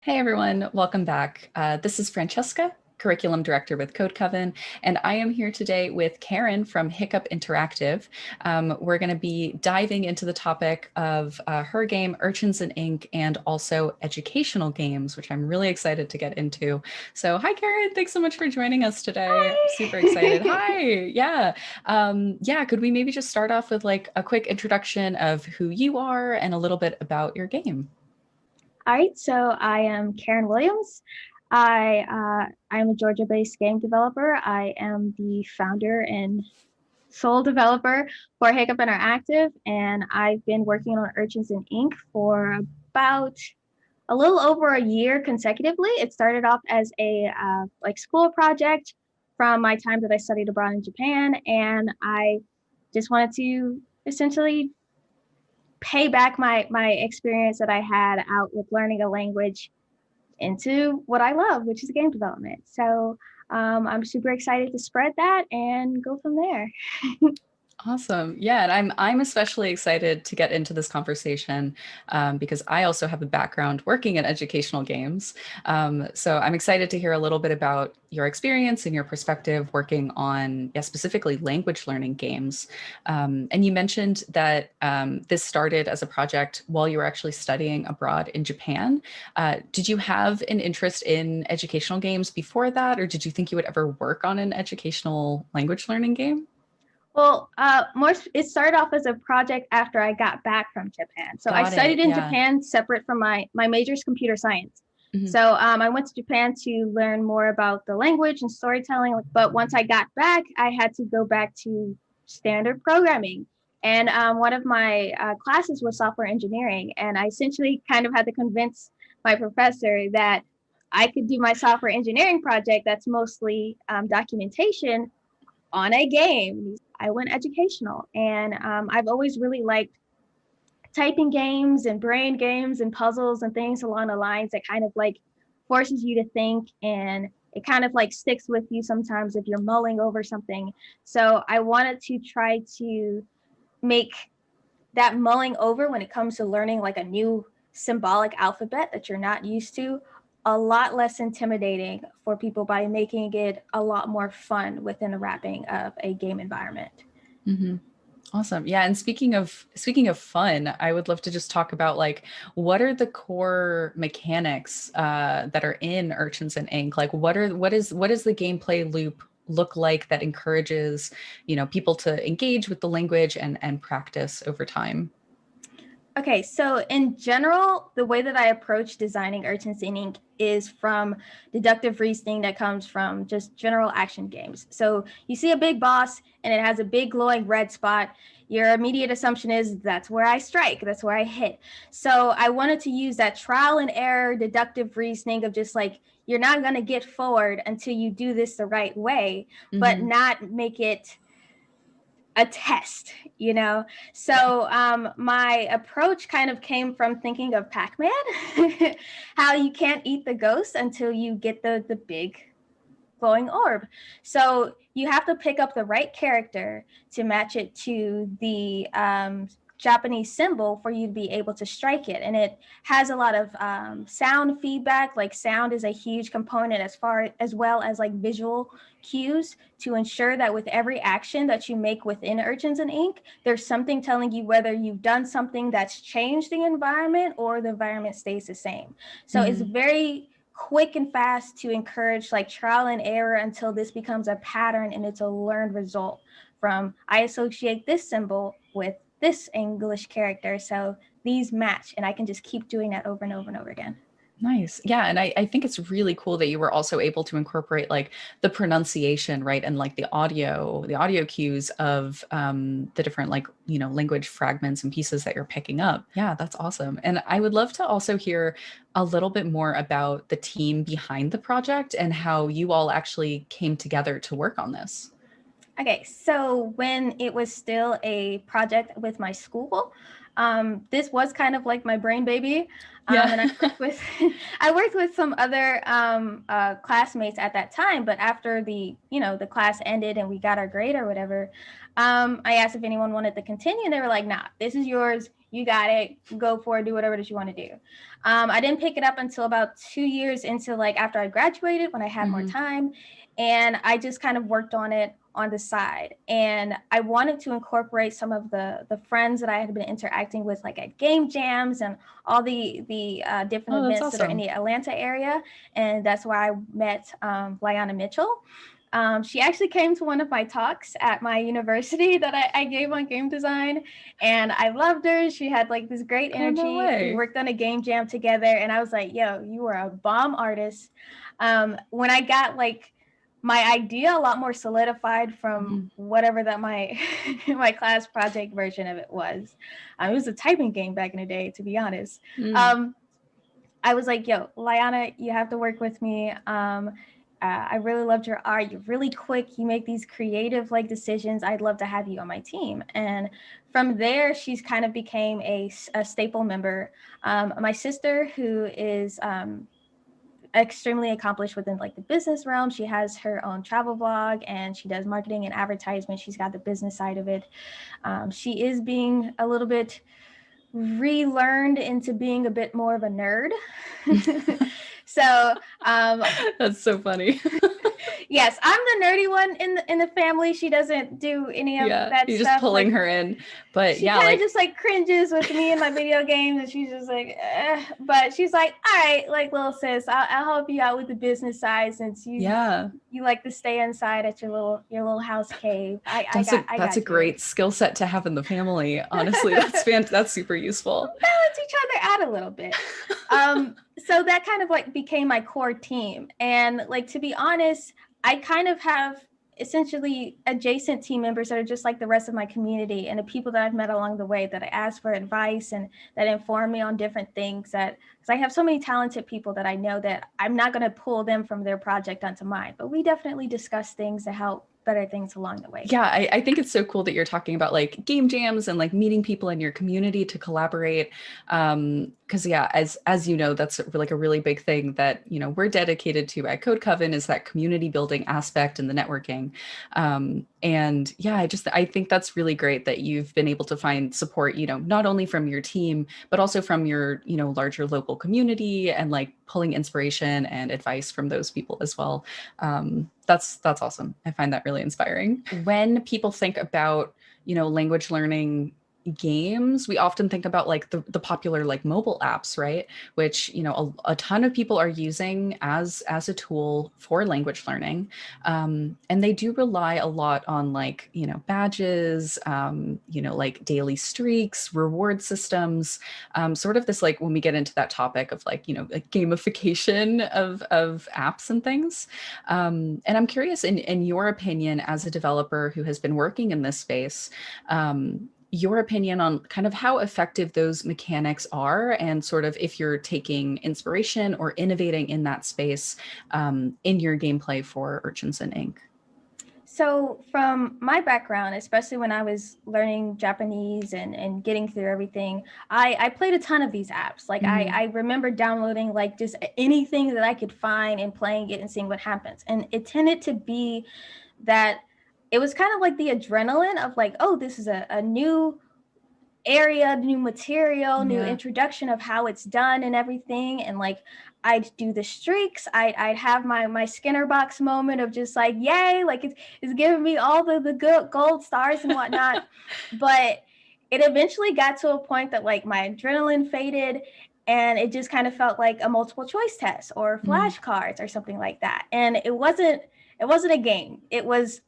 Hey everyone, welcome back. This is Francesca, Curriculum Director with Code Coven, and I am here today with Karen from Hiccup Interactive. We're going to be diving into the topic of her game, Urchins and Ink, and also educational games, which I'm really excited to get into. So hi Karen, thanks so much for joining us today. I'm super excited. Hi. Hi, yeah. Yeah, could we maybe just start off with like a quick introduction of who you are and a little bit about your game? All right, so I am Karen Williams. I'm a Georgia-based game developer. I am the founder and sole developer for Hiccup Interactive, and I've been working on Urchins and Ink for about a little over a year consecutively. It started off as a school project from my time that I studied abroad in Japan, and I just wanted to essentially pay back my experience that I had out with learning a language into what I love, which is game development. So I'm super excited to spread that and go from there. Awesome. Yeah, and I'm especially excited to get into this conversation because I also have a background working in educational games. So I'm excited to hear a little bit about your experience and your perspective working on, yeah, specifically language learning games. And you mentioned that this started as a project while you were actually studying abroad in Japan. Did you have an interest in educational games before that, or did you think you would ever work on an educational language learning game? Well, it started off as a project after I got back from Japan. So I Got studied it. in Yeah. Japan separate from my major is computer science. Mhm. So I went to Japan to learn more about the language and storytelling. But once I got back, I had to go back to standard programming. And one of my classes was software engineering. And I essentially kind of had to convince my professor that I could do my software engineering project that's mostly documentation on a game. I went educational, and I've always really liked typing games and brain games and puzzles and things along the lines that kind of like forces you to think, and it kind of like sticks with you sometimes if you're mulling over something. So I wanted to try to make that mulling over when it comes to learning like a new symbolic alphabet that you're not used to a lot less intimidating for people by making it a lot more fun within the wrapping of a game environment. Hmm. Awesome. Yeah, and speaking of fun, I would love to just talk about like what are the core mechanics that are in Urchins and Ink? Like what is the gameplay loop look like that encourages, people to engage with the language and practice over time? Okay, so in general, the way that I approach designing Urchins and Ink is from deductive reasoning that comes from just general action games. So you see a big boss and it has a big glowing red spot. Your immediate assumption is that's where I strike, that's where I hit. So I wanted to use that trial and error deductive reasoning of just like, you're not going to get forward until you do this the right way, but Hmm. not make it a test, you know? So my approach kind of came from thinking of Pac-Man, how you can't eat the ghost until you get the big glowing orb. So you have to pick up the right character to match it to the Japanese symbol for you to be able to strike it. And it has a lot of sound feedback. Like sound is a huge component as well as like visual cues to ensure that with every action that you make within Urchins and Ink, there's something telling you whether you've done something that's changed the environment or the environment stays the same. So it's Hmm. very quick and fast to encourage like trial and error until this becomes a pattern and it's a learned result from I associate this symbol with this English character. So these match and I can just keep doing that over and over and over again. Nice. Yeah. And I think it's really cool that you were also able to incorporate like the pronunciation, right? And like the audio cues of the different like, language fragments and pieces that you're picking up. Yeah, that's awesome. And I would love to also hear a little bit more about the team behind the project and how you all actually came together to work on this. Okay, so when it was still a project with my school, this was kind of like my brain baby, Yeah. and I worked with I worked with some other classmates at that time. But after the class ended and we got our grade or whatever, I asked if anyone wanted to continue, and they were like, "Nah, this is yours. You got it. Go for it. Do whatever it is you want to do. I didn't pick it up until about 2 years into like after I graduated when I had more time. And I just kind of worked on it on the side. And I wanted to incorporate some of the friends that I had been interacting with, like at game jams and all the different events that are in the Atlanta area. And that's where I met Liana Mitchell. She actually came to one of my talks at my university that I gave on game design, and I loved her. She had like this great energy. Oh, no way. We worked on a game jam together, and I was like, yo, you are a bomb artist. When I got like my idea a lot more solidified from whatever that my my class project version of it was. It was a typing game back in the day, to be honest. I was like, yo, Liana, you have to work with me. I really loved your art. You're really quick. You make these creative like decisions. I'd love to have you on my team. And from there, she's kind of became a staple member. My sister, who is extremely accomplished within like the business realm. She has her own travel blog and she does marketing and advertisement. She's got the business side of it. She is being a little bit relearned into being a bit more of a nerd. So that's so funny. Yes, I'm the nerdy one in the family. She doesn't do any of that you're stuff. Just pulling her in, but she kind of just like cringes with me and my video games, and she's just like, but she's like, all right, like little sis, I'll help you out with the business side since you like to stay inside at your little house cave. That's a great skill set to have in the family. Honestly, that's super useful. Balance each other out a little bit. So that kind of like became my core team, and like to be honest, I kind of have essentially adjacent team members that are just like the rest of my community and the people that I've met along the way that I ask for advice and that inform me on different things, that because I have so many talented people that I know that I'm not going to pull them from their project onto mine, but we definitely discuss things to help better things along the way. Yeah, I think it's so cool that you're talking about like game jams and like meeting people in your community to collaborate. Because as you know, that's like a really big thing that, you know, we're dedicated to at Code Coven, is that community building aspect and the networking. And yeah, I think that's really great that you've been able to find support, you know, not only from your team, but also from your, you know, larger local community, and like pulling inspiration and advice from those people as well. That's awesome. I find that really inspiring. When people think about, you know, language learning games, we often think about like the popular like mobile apps, right? Which, you know, a ton of people are using as a tool for language learning. And they do rely a lot on like, you know, badges, you know, like daily streaks, reward systems, sort of this, like when we get into that topic of like, you know, like gamification of apps and things. And I'm curious, in your opinion, as a developer who has been working in this space, your opinion on kind of how effective those mechanics are, and sort of if you're taking inspiration or innovating in that space in your gameplay for Urchins and Inc. So from my background, especially when I was learning Japanese and getting through everything, I played a ton of these apps. Like I remember downloading like just anything that I could find and playing it and seeing what happens. And it tended to be that it was kind of like the adrenaline of like, oh, this is a new area, new material, new introduction of how it's done and everything. And like I'd do the streaks, I'd have my Skinner box moment of just like, yay, like it's giving me all the good gold stars and whatnot. But it eventually got to a point that like my adrenaline faded, and it just kind of felt like a multiple choice test or flashcards or something like that. And it wasn't a game. It was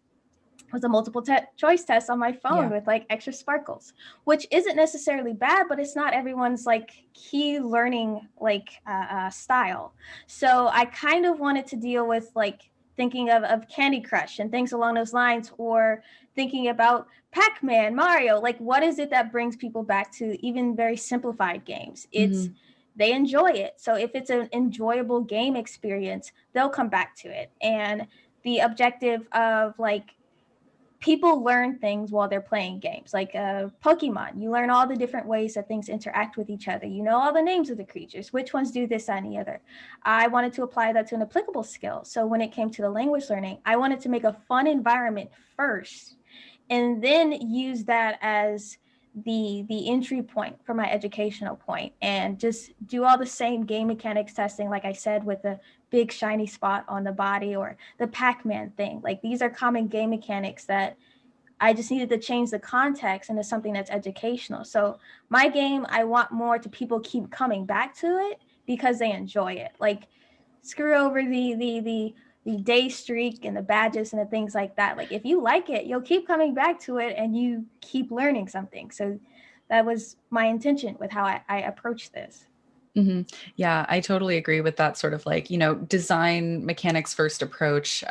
a multiple choice test on my phone with like extra sparkles, which isn't necessarily bad, but it's not everyone's like key learning like style. So I kind of wanted to deal with like thinking of Candy Crush and things along those lines, or thinking about Pac-Man, Mario. Like, what is it that brings people back to even very simplified games? It's they enjoy it. So if it's an enjoyable game experience, they'll come back to it. And the objective of like people learn things while they're playing games, like Pokemon. You learn all the different ways that things interact with each other. You know all the names of the creatures, which ones do this, that, and the other. I wanted to apply that to an applicable skill. So when it came to the language learning, I wanted to make a fun environment first, and then use that as the entry point for my educational point, and just do all the same game mechanics testing, like I said, with the big shiny spot on the body or the Pac-Man thing. Like, these are common game mechanics that I just needed to change the context into something that's educational. So my game, I want more to people keep coming back to it because they enjoy it. Like, screw over the day streak and the badges and the things like that. Like, if you like it, you'll keep coming back to it and you keep learning something. So that was my intention with how I approached this. Mm-hmm. Yeah, I totally agree with that sort of like, design mechanics first approach,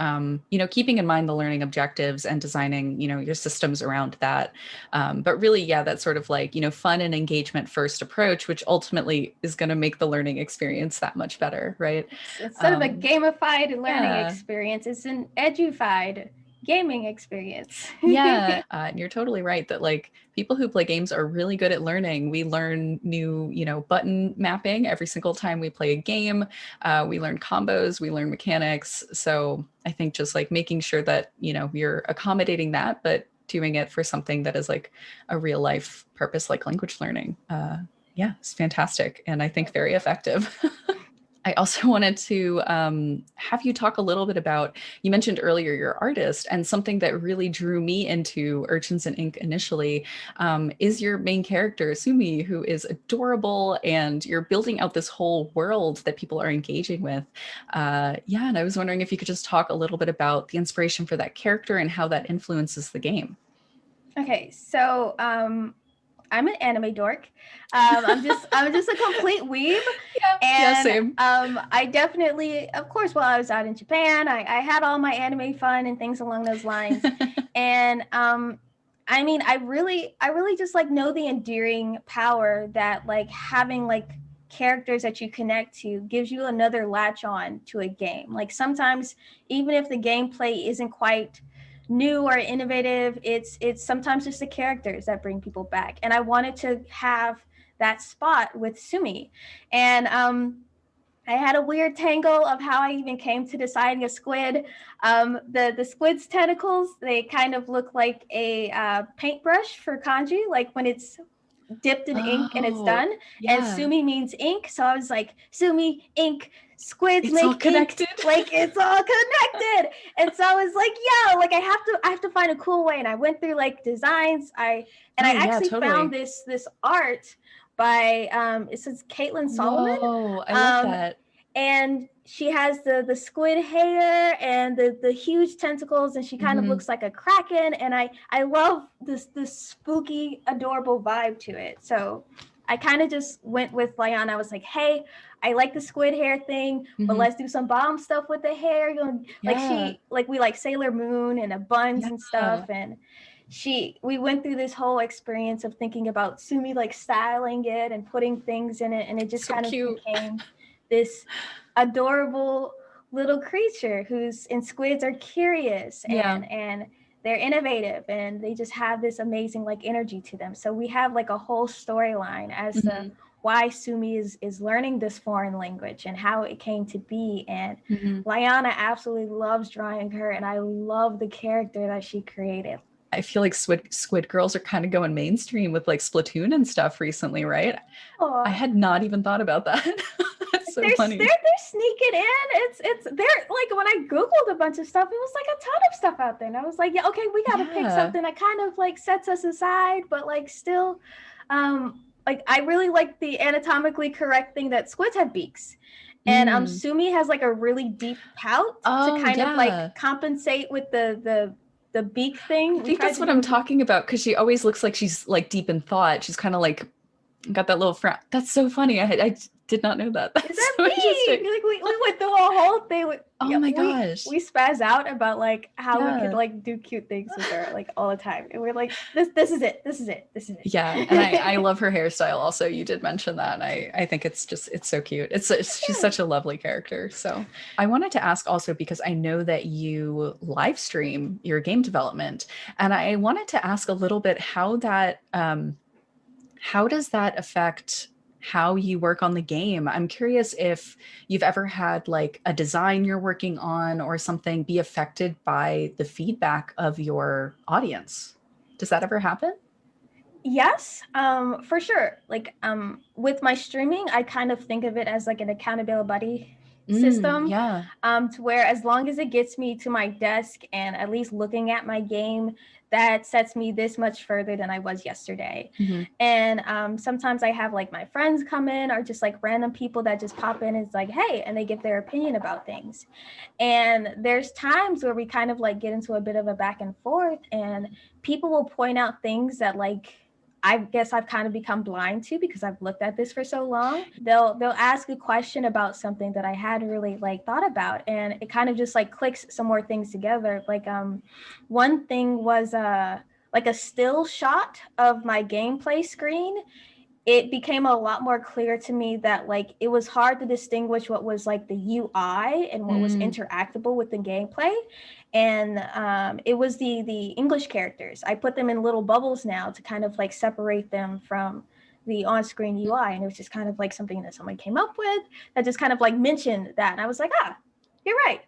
keeping in mind the learning objectives and designing, your systems around that. But really, yeah, that sort of like, fun and engagement first approach, which ultimately is going to make the learning experience that much better, right? Instead of a gamified learning Yeah. experience, it's an edufied gaming experience. Yeah, and you're totally right that like people who play games are really good at learning. We learn new, button mapping every single time we play a game. We learn combos, we learn mechanics. So I think just like making sure that, you're accommodating that, but doing it for something that is like a real life purpose, like language learning. Yeah, it's fantastic. And I think very effective. I also wanted to have you talk a little bit about, you mentioned earlier you're an artist, and something that really drew me into Urchins and Ink initially is your main character, Sumi, who is adorable, and you're building out this whole world that people are engaging with. Yeah, and I was wondering if you could just talk a little bit about the inspiration for that character and how that influences the game. Okay, so I'm an anime dork. I'm just a complete weeb. Yeah, And same. I definitely, of course, while I was out in Japan, I had all my anime fun and things along those lines. And I mean, I really just like know the endearing power that like having like characters that you connect to gives you another latch on to a game. Like, sometimes even if the gameplay isn't quite new or innovative, it's sometimes just the characters that bring people back. And I wanted to have that spot with Sumi. And I had a weird tangle of how I even came to deciding a squid. The squid's tentacles, they kind of look like a paintbrush for kanji, like when it's dipped in ink and it's done. Yeah. And Sumi means ink. So I was like, Sumi, ink, squids It's make all ink. connected. Like, it's all connected. And so I was like, yeah, like I have to find a cool way. And I went through like designs. I actually found this art by it says Caitlin Solomon. Whoa, I love that. And she has the squid hair and the huge tentacles, and she kind of looks like a kraken. And I love this spooky, adorable vibe to it. So I kind of just went with Liana. I was like, hey, I like the squid hair thing, but let's do some bomb stuff with the hair. Like we like Sailor Moon and a buns and stuff. And we went through this whole experience of thinking about Sumi like styling it and putting things in it, and it just so kind of became this adorable little creature and squids are curious and they're innovative, and they just have this amazing like energy to them. So we have like a whole storyline as to why Sumi is learning this foreign language and how it came to be. And Liana absolutely loves drawing her, and I love the character that she created. I feel like Squid Girls are kind of going mainstream with like Splatoon and stuff recently, right? Oh. I had not even thought about that. That's so funny. They're sneaking in. It's they're like, when I Googled a bunch of stuff, it was like a ton of stuff out there. And I was like, yeah, okay, we got to pick something that kind of like sets us aside, but like still, like I really like the anatomically correct thing that squids have beaks. And Sumi has like a really deep pout to kind of like compensate with the beak thing. I think that's what I'm talking about, because she always looks like she's like deep in thought. She's kind of like got that little frown. That's so funny. I did not know that. That's so interesting. Like we went through a whole thing. My gosh. We spaz out about like how we could like do cute things with her like all the time. And we're like, this is it. This is it. This is it. Yeah. And I love her hairstyle also. You did mention that. And I think it's so cute. She's such a lovely character. So I wanted to ask also, because I know that you live stream your game development, and I wanted to ask a little bit how does that affect how you work on the game? I'm curious if you've ever had like a design you're working on or something be affected by the feedback of your audience. Does that ever happen? Yes, for sure. Like with my streaming, I kind of think of it as like an accountability buddy system. Yeah. To where as long as it gets me to my desk and at least looking at my game, that sets me this much further than I was yesterday. Mm-hmm. And sometimes I have like my friends come in or just like random people that just pop in and it's like, hey, and they give their opinion about things. And there's times where we kind of like get into a bit of a back and forth, and people will point out things that like I guess I've kind of become blind to because I've looked at this for so long. They'll ask a question about something that I hadn't really like thought about, and it kind of just like clicks some more things together. Like one thing was like a still shot of my gameplay screen. It became a lot more clear to me that like it was hard to distinguish what was like the UI and what was interactable with the gameplay. And it was the English characters. I put them in little bubbles now to kind of like separate them from the on-screen UI. And it was just kind of like something that someone came up with that just kind of like mentioned that. And I was like, you're right.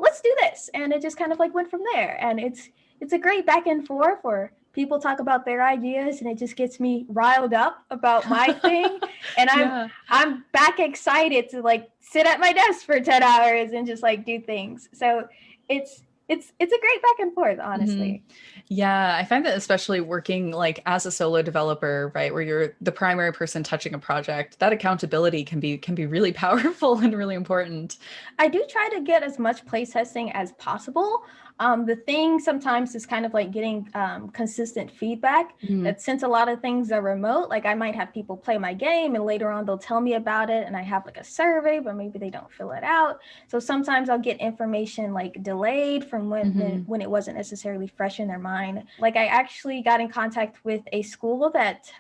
Let's do this. And it just kind of like went from there. And it's a great back and forth where people talk about their ideas and it just gets me riled up about my thing. And I'm back excited to like sit at my desk for 10 hours and just like do things. So it's a great back and forth, honestly. Yeah, I find that especially working like as a solo developer, right, where you're the primary person touching a project, that accountability can be really powerful and really important. I do try to get as much playtesting as possible. The thing sometimes is kind of like getting consistent feedback. That since a lot of things are remote, like I might have people play my game and later on they'll tell me about it and I have like a survey, but maybe they don't fill it out. So sometimes I'll get information like delayed from when it wasn't necessarily fresh in their mind. Like I actually got in contact with a school that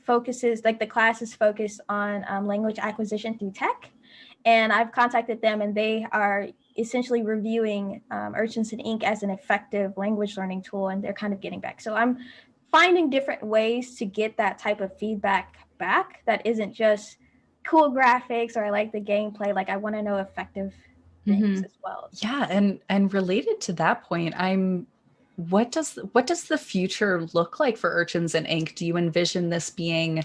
focuses, like the class is focused on language acquisition through tech. And I've contacted them and they are essentially reviewing Urchins and Ink as an effective language learning tool, and they're kind of getting back. So I'm finding different ways to get that type of feedback back that isn't just cool graphics or I like the gameplay. Like I want to know effective things as well. Yeah, and related to that point, what does the future look like for Urchins and Ink? Do you envision this being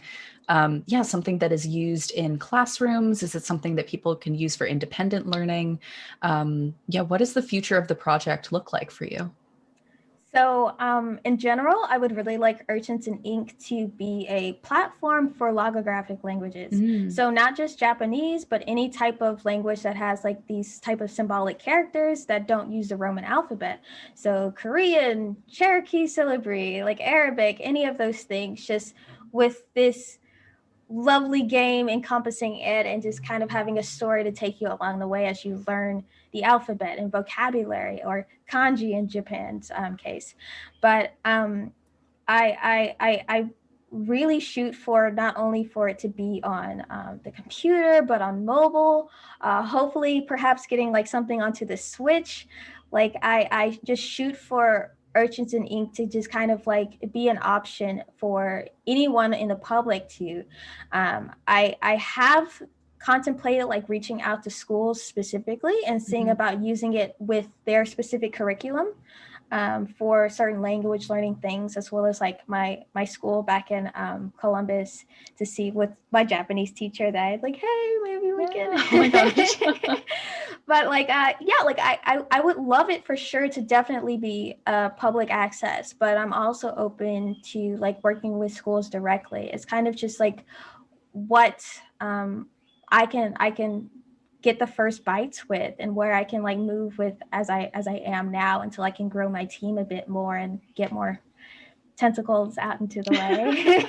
something that is used in classrooms? Is it something that people can use for independent learning? What does the future of the project look like for you? So in general, I would really like Urchins and Ink to be a platform for logographic languages. So not just Japanese, but any type of language that has like these type of symbolic characters that don't use the Roman alphabet. So Korean, Cherokee syllabary, like Arabic, any of those things, just with this lovely game encompassing it and just kind of having a story to take you along the way as you learn the alphabet and vocabulary, or kanji in Japan's case. But I really shoot for not only for it to be on the computer, but on mobile, hopefully perhaps getting like something onto the Switch. Like I just shoot for Urchins and Ink to just kind of like be an option for anyone in the public to. I have contemplated like reaching out to schools specifically and seeing about using it with their specific curriculum for certain language learning things, as well as like my school back in Columbus, to see with my Japanese teacher that I'd like, hey, maybe we can. Oh my gosh. But like, I would love it for sure to definitely be public access, but I'm also open to like working with schools directly. It's kind of just like what I can get the first bites with, and where I can like move with as I am now, until I can grow my team a bit more and get more tentacles out into the way.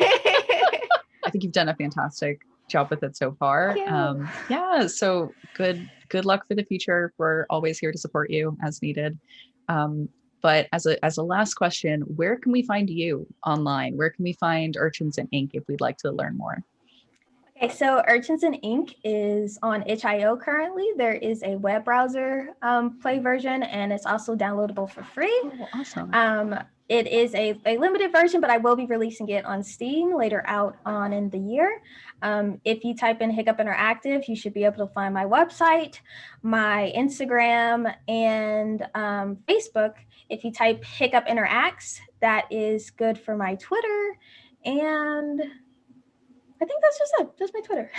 I think you've done a fantastic job with it so far. So good luck for the future. We're always here to support you as needed. But as a last question, where can we find you online? Where can we find Urchins and Ink if we'd like to learn more? Okay, so Urchins and Ink is on itch.io currently. There is a web browser play version, and it's also downloadable for free. Oh, awesome. it is a limited version, but I will be releasing it on Steam later out on in the year. If you type in Hiccup Interactive, you should be able to find my website, my Instagram, and Facebook. If you type Hiccup Interacts, that is good for my Twitter. And I think that's just it. That's my Twitter.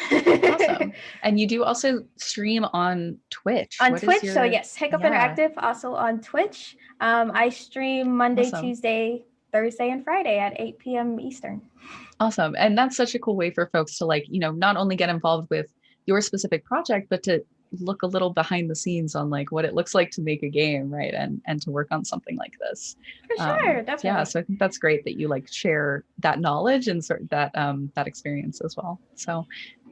Awesome. And you do also stream on Twitch. On Twitch, so yes, Hiccup Interactive, also on Twitch. I stream Monday, Awesome. Tuesday, Thursday, and Friday at 8 p.m. Eastern. Awesome. And that's such a cool way for folks to, like, you know, not only get involved with your specific project, but to look a little behind the scenes on like what it looks like to make a game, right? And to work on something like this. For sure, definitely. Yeah, so I think that's great that you like share that knowledge and sort of that experience as well. So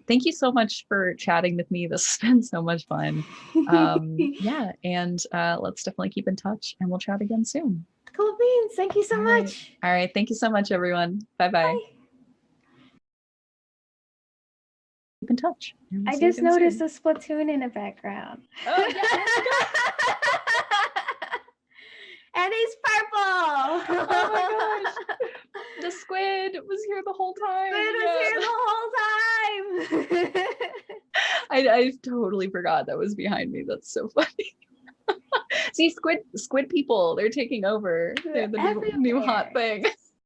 thank you so much for chatting with me. This has been so much fun. Yeah, and let's definitely keep in touch and we'll chat again soon. Cool beans. Thank you so much. All right. Thank you so much, everyone. Bye-bye. Bye. Keep in touch. I just noticed a Splatoon in the background. Oh, yeah. And he's purple. Oh my gosh. The squid was here the whole time. Squid was here the whole time. I totally forgot that was behind me. That's so funny. See, squid people, they're taking over. They're the new hot thing.